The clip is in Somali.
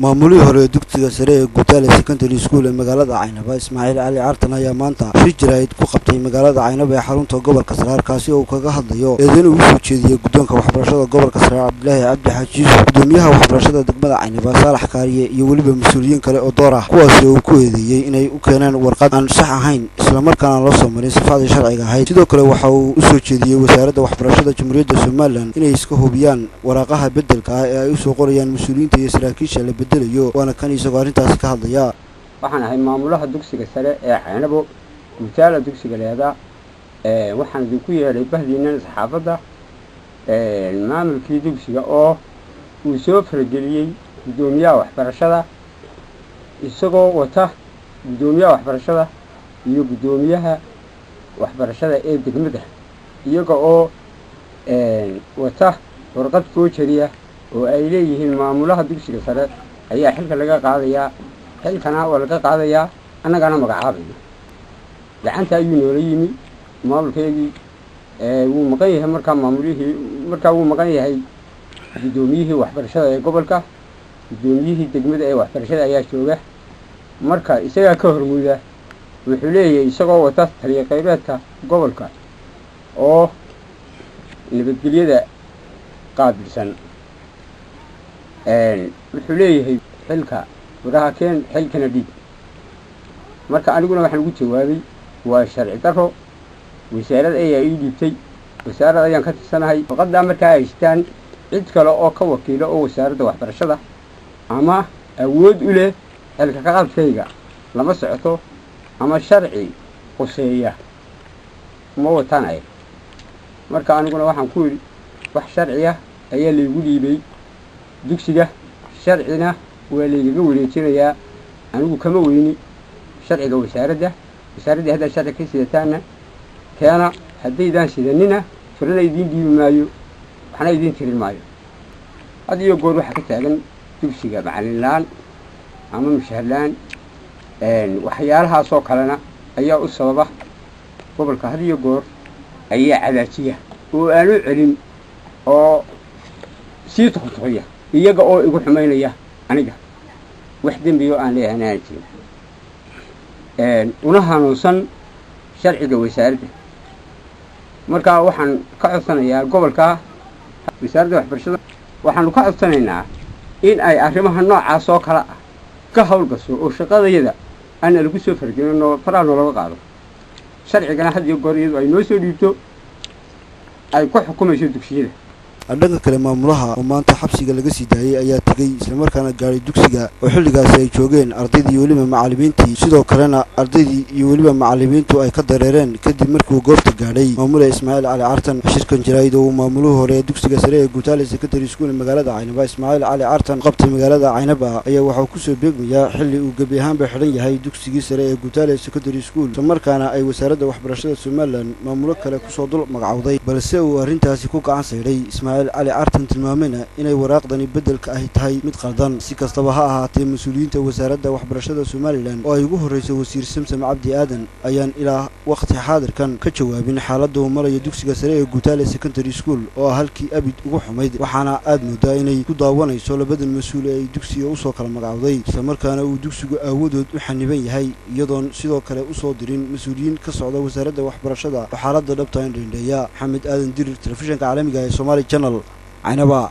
maamulihii hore dugsiga sare ee Gutaale Secondary School ee magaalada Caynaba Ismaaciil Cali Caartan ayaa maanta si jirayd ku qabtay magaalada Caynaba ee xarunta gobolka Saraar kaasi oo kaga hadlayo eedayn uu soo jeediyay guddoonka waxbarashada gobolka Saraar Cabdilaahi Cabdi Xajiis gudoomiyaha waxbarashada degmada Caynaba Saalax Kaariye iyo waliba mas'uuliyiin kale oo door ah kuwaas oo ku eedeeyay inay u keenaan warqad aan sax ahayn isla markaana loo soo marin sifada sharciga ahayd sidoo kale waxa uu u soo jeediyay wasaaradda waxbarashada Jamhuuriyadda Soomaaliland inay iska hubiyaan waraaqaha beddelka ah ee ay u soo qorayaan mas'uuliyiinta iyo saraakiisha la bedelayo waana kan isagoo arrintaasi ka hadlaya waxaan ahay maamulaha dugsiga sare ee Caynabo Gutaale dugsiga leeda waxaan idinku yeeray bahdiina saxaafadda maamulkii dugsiga oo uu soo farageliyay gudoomiyaha waxbarashada isagoo wata gudoomiyaha waxbarashada iyo gudoomiyaha waxbarashada ee degmada iyaga oo wata warqad foojariya oo ay leeyihiin maamulaha dugsiga sare ayaa xilka laga qaadayaa xilkana waa laga qaadayaa annagana magacaabayna gacanta ayuu noola yimi maamulkeedii wuu maqan yahay markaa wuu maqan yahay gudoomiyihii waxbarashada ee gobolka gudoomiyihii degmada ee waxbarashada ayaa jooga marka isagaa ka hormuuda wuxuu leeyahay isagoo wata taliye qaybeedka gobolka oo nabadgelyada qaabilsan wuxuu leeyahay xilka wadaha keen xilkana dhiib marka aniguna waxaan ugu jawaabay waa sharci daro wasaaradda ayaa ii dhiibtay wasaaradda ayaan ka tirsanahay faqadda markaa haystaan cid kale oo ka wakiilo oo wasaaradda waxbarashada ama awood u leh xilka ka qabkayga lama socoto ama sharci quseeya ma wataan ay marka aniguna waxaan ku yidhi wax sharciya ayaa laygu dhiibay dugsiga sharcina waa laygaga wareejinayaa anigu kama weyni sharciga wasaaradda haddaa sharci ka sidataana keena haddaydaan sidanina furana idiin dhiibi maayo waxna idiin tirin maayo had iyo goor waxaa ka taagan dugsiga macalinlaan ama mushaharlaan waxyaalahaasoo kalena ayaa u sababa gobolka had iyo goor ayaa cadaajiya oo aanu celin oo sii tuqtuqaya iyaga oo igu xumaynaya aniga wax dembiyo aan leeyahay jirin una hanuunsan sharciga wasaaradda markaa waxaan ka codsanayaa gobolka wasaaradda waxbarashada waxaanu ka codsanaynaa in ay arrimaha noocaas oo kale ah ka hawlgasho oo shaqadayada aan lagu soo fargelin oo faraha noolaga qaado sharcigana had iyo goor iyadu ay noo soo dhiibto ay ku xukumayso dugsiyada dhanka kale maamulaha oo maanta xabsiga laga sii daayay ayaa tegay isla markaana gaaray dugsiga oo xilligaasi ay joogeen ardaydii iyo weliba macallimiintii sidoo kalena ardaydii iyo weliba macallimiintu ay ka dareereen kadib markii uu goobta gaadhay maamule Ismaaciil Cali Caartan shirkan jirayd oo maamuluhu hore ee dugsiga sare ee Gutaale Secondary School ee magaalada Caynaba Ismaaciil Cali Caartan qabtay magaalada Caynaba ayaa waxa uu ku soo beegmayaa xilli uu gabi ahaanba xidhan yahay dugsigii sare ee Gutaale Secondary School isla markaana ay wasaaradda waxbarashada Soomaaliland maamulo kale ku soo dul magacawday balse uu arrintaasi ku gacan sayray Ismaaciil Cali Caartan tilmaamayna inay waraaqdani beddelka ahi tahay mid qaldan si kastaba ha ahaatee mas'uuliyiinta wasaaradda waxbarashada Soomaaliland oo ay ugu horreysay wasiir Samsam Cabdi Aadan ayaan ilaa waqti xaadirkan ka jawaabin xaaladda uu marayo dugsiga sare ee Gutaale Secondary School oo halkii abid ugu xumayd waxaana aad moodaa inay ku daawanayso labadan mas'uul ee dugsiga u soo kala magacawday isla markaana uu dugsigu awoodood u xaniban yahay iyadoon sidoo kale u soo dirin mas'uuliyiin ka socda wasaaradda waxbarashada oo xaaladda dhabta indheeya Maxamed Aadan Dirir telefishinka caalamiga ee Somali Channel Caynaba.